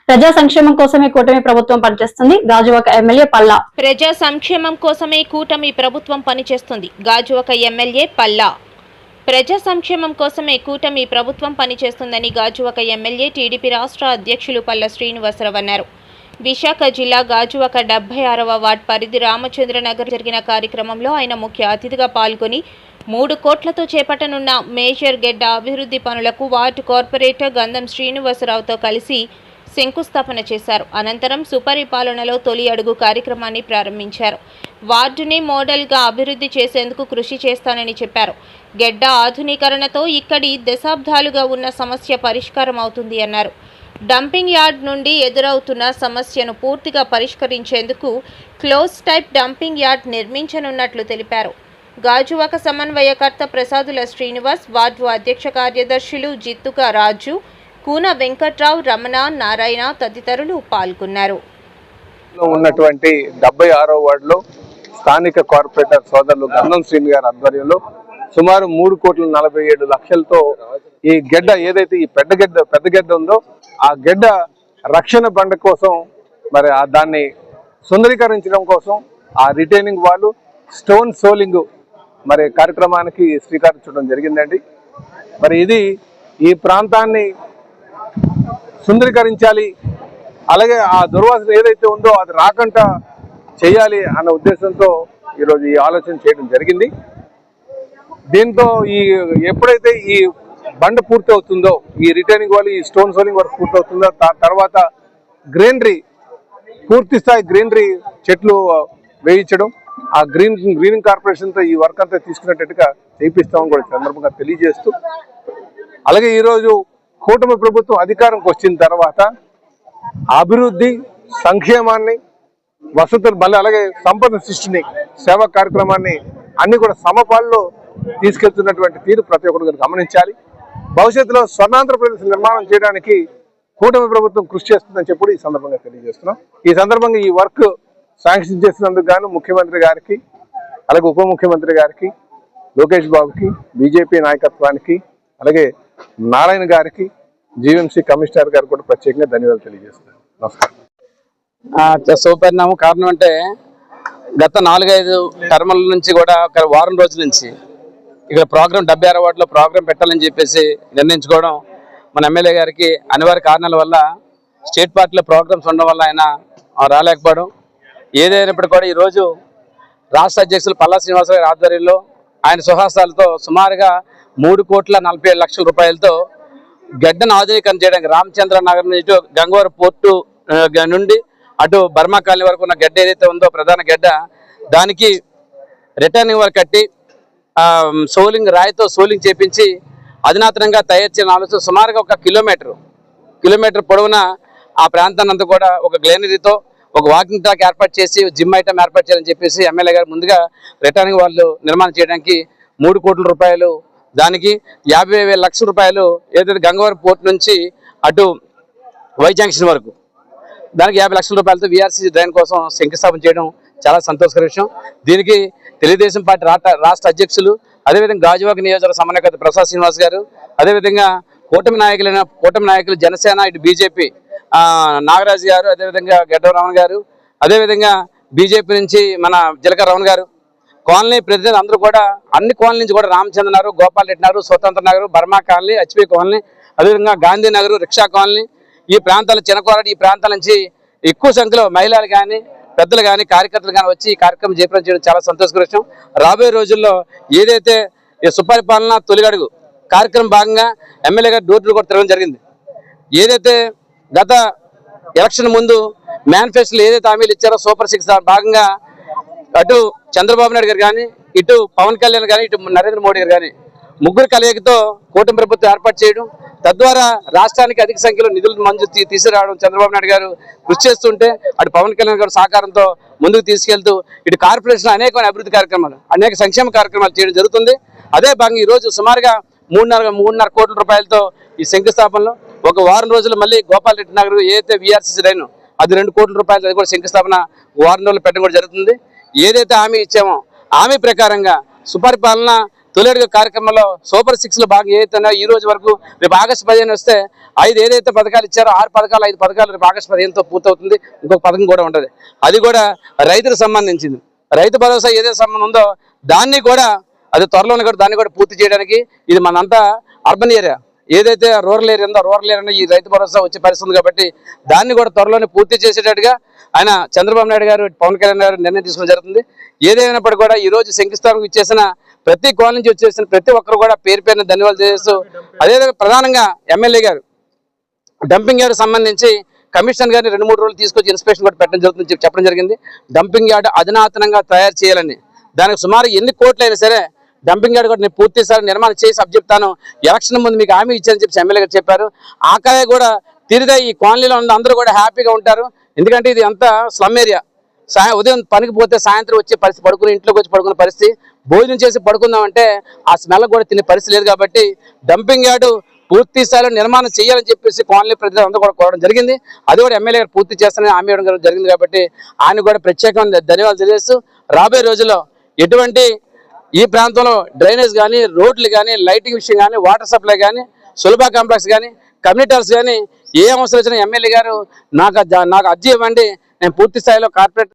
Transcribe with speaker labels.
Speaker 1: ప్రజా సంక్షేమం కోసమే కూటమి ప్రభుత్వం పనిచేస్తుంది. గాజువాక ఎమ్మెల్యే పల్లా.
Speaker 2: ప్రజా సంక్షేమం కోసమే కూటమి ప్రభుత్వం పనిచేస్తుంది. గాజువాక ఎమ్మెల్యే పల్లా. ప్రజా సంక్షేమం కోసమే కూటమి ప్రభుత్వం పనిచేస్తుందని గాజువాక ఎమ్మెల్యే టీడీపీ రాష్ట్ర అధ్యక్షులు పల్లా శ్రీనివాసరావు అన్నారు. విశాఖ జిల్లా గాజువాక 76వ వార్డ్ పరిధి రామచంద్రనగర్ జరిగిన కార్యక్రమంలో ఆయన ముఖ్య అతిథిగా పాల్గొని 3 కోట్లతో చేపట్టనున్న మేజర్ గెడ్డ అభివృద్ధి పనులకు వార్డు కార్పొరేటర్ గంధం శ్రీనివాసరావుతో కలిసి శంకుస్థాపన చేశారు. అనంతరం సుపరిపాలనలో తొలి అడుగు కార్యక్రమాన్ని ప్రారంభించారు. వార్డుని మోడల్గా అభివృద్ధి చేసేందుకు కృషి చేస్తానని చెప్పారు. గెడ్డ ఆధునీకరణతో ఇక్కడి దశాబ్దాలుగా ఉన్న సమస్య పరిష్కారం అవుతుంది అన్నారు. డంపింగ్ యార్డ్ నుండి ఎదురవుతున్న సమస్యను పూర్తిగా పరిష్కరించేందుకు క్లోజ్ టైప్ డంపింగ్ యార్డ్ నిర్మించనున్నట్లు తెలిపారు. గాజువాక సమన్వయకర్త ప్రసాదుల శ్రీనివాస్, వార్డు అధ్యక్ష కార్యదర్శులు జిత్తుక రాజు, కూన వెంకట్రావు, రమణ, నారాయణ తదితరులు పాల్గొన్నారు.
Speaker 3: ఉన్నటువంటి 76వ వార్డులో స్థానిక కార్పొరేటర్ సోదరులు గంధం శ్రీని గారి ఆధ్వర్యంలో సుమారు 3,47,00,000తో ఈ గెడ్డ ఏదైతే ఈ పెద్ద గెడ్డ ఉందో ఆ గెడ్డ రక్షణ బండ కోసం మరి దాన్ని సుందరీకరించడం కోసం ఆ రిటైనింగ్ వాళ్ళు స్టోన్ సోలింగ్ మరి కార్యక్రమానికి శ్రీకారం జరిగిందండి. మరి ఇది ఈ ప్రాంతాన్ని సుందరీకరించాలి, అలాగే ఆ దుర్వాసన ఏదైతే ఉందో అది రాకుండా చేయాలి అన్న ఉద్దేశంతో ఈరోజు ఈ ఆలోచన చేయడం జరిగింది. దీంతో ఎప్పుడైతే ఈ బండ పూర్తి అవుతుందో, ఈ రిటైనింగ్ వాళ్ళు ఈ స్టోన్ సోలింగ్ వర్క్ పూర్తి అవుతుందో తర్వాత గ్రీనరీ పూర్తి స్థాయి గ్రీనరీ చెట్లు వేయించడం, ఆ గ్రీనింగ్ కార్పొరేషన్తో ఈ వర్క్ అంతా తీసుకునేటట్టుగా చేయిస్తామని కూడా సందర్భంగా తెలియజేస్తూ, అలాగే ఈరోజు కూటమి ప్రభుత్వం అధికారంకి వచ్చిన తర్వాత అభివృద్ధి, సంక్షేమాన్ని, వసతులు మళ్ళీ అలాగే సంపద సృష్టిని, సేవా కార్యక్రమాన్ని అన్ని కూడా సమపాల్లో తీసుకెళ్తున్నటువంటి తీరు ప్రతి ఒక్కరు గమనించాలి. భవిష్యత్తులో స్వర్ణాంధ్రప్రదేశ్ నిర్మాణం చేయడానికి కూటమి ప్రభుత్వం కృషి చేస్తుందని చెప్పి ఈ సందర్భంగా తెలియజేస్తున్నాం. ఈ సందర్భంగా ఈ వర్క్ శాంక్షన్ చేసినందుకు గాను ముఖ్యమంత్రి గారికి, అలాగే ఉప ముఖ్యమంత్రి గారికి, లోకేష్ బాబుకి, బీజేపీ నాయకత్వానికి, అలాగే నారాయణ గారికి, జీవీఎంసీ కమిషనర్ గారికి కూడా ప్రత్యేకంగా ధన్యవాదాలు తెలియజేస్తున్నాను. నమస్కారం.
Speaker 4: శుభపరిణామం. కారణం అంటే గత 4-5 టర్ముల నుంచి కూడా ఒక వారం రోజుల నుంచి ఇక్కడ ప్రోగ్రాం 76వ వార్డులో ప్రోగ్రాం పెట్టాలని చెప్పేసి నిర్ణయించుకోవడం, మన ఎమ్మెల్యే గారికి అనివార్య కారణాల వల్ల స్టేట్ పార్టీలో ప్రోగ్రామ్స్ ఉండడం వల్ల ఆయన రాలేకపోవడం. ఏదైనప్పటికీ కూడా ఈరోజు రాష్ట్ర అధ్యక్షులు పల్లా శ్రీనివాసరావు గారి ఆధ్వర్యంలో ఆయన సుహాసాలతో సుమారుగా 3,47,00,000 రూపాయలతో గడ్డను ఆధునీకరణ చేయడానికి రామచంద్ర నగర్ నుంచి ఇటు గంగవరం పోర్టు నుండి అటు బర్మా కాలనీ వరకు ఉన్న గడ్డ ఏదైతే ఉందో ప్రధాన గడ్డ, దానికి రిటర్నింగ్ వర్క్ కట్టి రాయితో సోలింగ్ చేపించి అధునాతనంగా తయారు చేయడం ఆలోచన. సుమారుగా 1 కిలోమీటర్ పొడవున ఆ ప్రాంతాన్ని అంతా కూడా ఒక గ్లేనరీతో ఒక వాకింగ్ ట్రాక్ ఏర్పాటు చేసి జిమ్ ఐటమ్ ఏర్పాటు చేయాలని చెప్పేసి ఎమ్మెల్యే గారు ముందుగా రిటర్నింగ్ వాళ్ళు నిర్మాణం చేయడానికి 3 కోట్ల రూపాయలు, దానికి 50,00,000 రూపాయలు ఏదైతే గంగవరం పోర్ట్ నుంచి అటు వై జంక్షన్ వరకు దానికి 50,00,000 రూపాయలతో వీఆర్సీ డ్రైన్ కోసం శంకుస్థాపన చేయడం చాలా సంతోషకర విషయం. దీనికి తెలుగుదేశం పార్టీ రాష్ట్ర అధ్యక్షులు, అదేవిధంగా గాజువాక నియోజకవర్గ సమన్వయకర్త ప్రసాద్ శ్రీనివాస్ గారు, అదేవిధంగా కూటమి నాయకులు జనసేన, ఇటు బీజేపీ నాగరాజు గారు, అదేవిధంగా గడ్డ రమణ గారు, అదేవిధంగా బీజేపీ నుంచి మన జీలకర్ర రమణ గారు, కాలనీ ప్రతినిధులు అందరూ కూడా అన్ని కాలనీ నుంచి కూడా రామచంద్ర నగర్, గోపాల్ రెడ్డి నగర్, స్వతంత్ర Nagar, Burma colony, HP colony, అదేవిధంగా గాంధీ నగర్, రిక్షా కాలనీ, ఈ ప్రాంతాల చిన్నకోరడి ఈ ప్రాంతాల నుంచి ఎక్కువ సంఖ్యలో మహిళలు కానీ పెద్దలు కానీ కార్యకర్తలు కానీ వచ్చి ఈ కార్యక్రమం జయప్రదం చేయడం చాలా సంతోషకర విషయం. రాబోయే రోజుల్లో ఏదైతే ఈ సుపరిపాలన తొలిగడుగు కార్యక్రమం భాగంగా ఎమ్మెల్యే గారు డోర్ టు డోర్ తిరగడం జరిగింది. ఏదైతే గత ఎలక్షన్ ముందు మేనిఫెస్టోలో ఏదైతే హామీలు ఇచ్చారో సూపర్ 6 భాగంగా అటు చంద్రబాబు నాయుడు గారు కానీ, ఇటు పవన్ కళ్యాణ్ కానీ, ఇటు నరేంద్ర మోడీ గారు కానీ ముగ్గురు కలయికతో కూటమి ప్రభుత్వం ఏర్పాటు చేయడం, తద్వారా రాష్ట్రానికి అధిక సంఖ్యలో నిధులు మంజూరు తీసుకురావడం చంద్రబాబు నాయుడు గారు కృషి చేస్తుంటే, అటు పవన్ కళ్యాణ్ గారు సహకారంతో ముందుకు తీసుకెళ్తూ ఇటు కార్పొరేషన్ అనేకమైన అభివృద్ధి కార్యక్రమాలు, అనేక సంక్షేమ కార్యక్రమాలు చేయడం జరుగుతుంది. అదే భాగంగా ఈరోజు సుమారుగా 3.5 కోట్ల రూపాయలతో ఈ శంకుస్థాపనలో ఒక వారం రోజులు మళ్ళీ గోపాల్ రెడ్డి నగర్ ఏదైతే వీఆర్సీ రైన్ అది 2 కోట్ల రూపాయలు, అది కూడా శంకుస్థాపన వారం రోజులు పెట్టడం కూడా జరుగుతుంది. ఏదైతే హామీ ఇచ్చామో హామీ ప్రకారంగా సుపరిపాలన తొలి అడుగు కార్యక్రమంలో సూపర్ 6 లో భాగంగా ఏదైతే ఈ రోజు వరకు రేపు ఆగస్టు 15 వస్తే 5 ఏదైతే పథకాలు ఇచ్చారో 6 పథకాలు 5 పథకాలు రేపు ఆగస్టు 15తో పూర్తవుతుంది. ఇంకొక పథకం కూడా ఉంటుంది, అది కూడా రైతులకు సంబంధించింది. రైతు భరోసా ఏదైతే సంబంధం ఉందో దాన్ని కూడా అది త్వరలోనే కూడా దాన్ని కూడా పూర్తి చేయడానికి ఇది మనంతా అర్బన్ ఏరియా ఏదైతే రూరల్ ఏరియా ఉందో రూరల్ ఏరియా ఈ రైతు భరోసా వచ్చే పరిస్థితి ఉంది కాబట్టి దాన్ని కూడా త్వరలోనే పూర్తి చేసేటట్టుగా ఆయన చంద్రబాబు నాయుడు గారు పవన్ కళ్యాణ్ గారు నిర్ణయం తీసుకోవడం జరుగుతుంది. ఏదైనప్పటికీ కూడా ఈ రోజు శంకుస్థాపనకు ఇచ్చేసిన ప్రతి కోణం నుంచి వచ్చేసిన ప్రతి ఒక్కరు కూడా పేరు పేరున ధన్యవాదాలు చేస్తూ అదేవిధంగా ప్రధానంగా ఎమ్మెల్యే గారు డంపింగ్ యార్డ్ సంబంధించి కమిషనర్ గారిని 2-3 రోజులు తీసుకొచ్చి ఇన్స్పెక్షన్ కూడా పెట్టడం జరుగుతుంది చెప్పడం జరిగింది. డంపింగ్ యార్డ్ అధునాతనంగా తయారు చేయాలని దానికి సుమారు ఎన్ని కోట్లు అయినా సరే డంపింగ్ యార్డ్ కూడా నేను పూర్తిసారి నిర్మాణం చేసి అప్పచెప్తాను, ఎలక్షన్ ముందు మీకు హామీ ఇచ్చారని చెప్పి ఎమ్మెల్యే గారు చెప్పారు. ఆకాయ కూడా తీరితే ఈ కాలనీలో ఉన్న అందరూ కూడా హ్యాపీగా ఉంటారు. ఎందుకంటే ఇది అంతా స్లమ్ ఏరియా. ఉదయం పనికి పోతే సాయంత్రం వచ్చే పరిస్థితి, పడుకుని ఇంట్లోకి వచ్చి పడుకునే పరిస్థితి, భోజనం చేసి పడుకుందామంటే ఆ స్మెల్ కూడా తినే పరిస్థితి లేదు. కాబట్టి డంపింగ్ యార్డు పూర్తి స్థాయిలో నిర్మాణం చేయాలని చెప్పేసి కాలనీ ప్రజలు అందరూ కూడా కోరడం జరిగింది. అది కూడా ఎమ్మెల్యే గారు పూర్తి చేస్తానని హామీ ఇవ్వడం జరిగింది. కాబట్టి ఆయన కూడా ప్రత్యేకమైన ధన్యవాదాలు తెలియజేస్తూ రాబోయే రోజుల్లో ఎటువంటి ఈ ప్రాంతంలో డ్రైనేజ్ కానీ రోడ్లు కానీ లైటింగ్ విషయం కానీ వాటర్ సప్లై కానీ సులభ కాంప్లెక్స్ కానీ కమ్యూనిటీ హాల్స్ కానీ ఏ అవసరం వచ్చినా ఎమ్మెల్యే గారు నాకు అర్జీ ఇవ్వండి, నేను పూర్తి స్థాయిలో కార్పొరేట్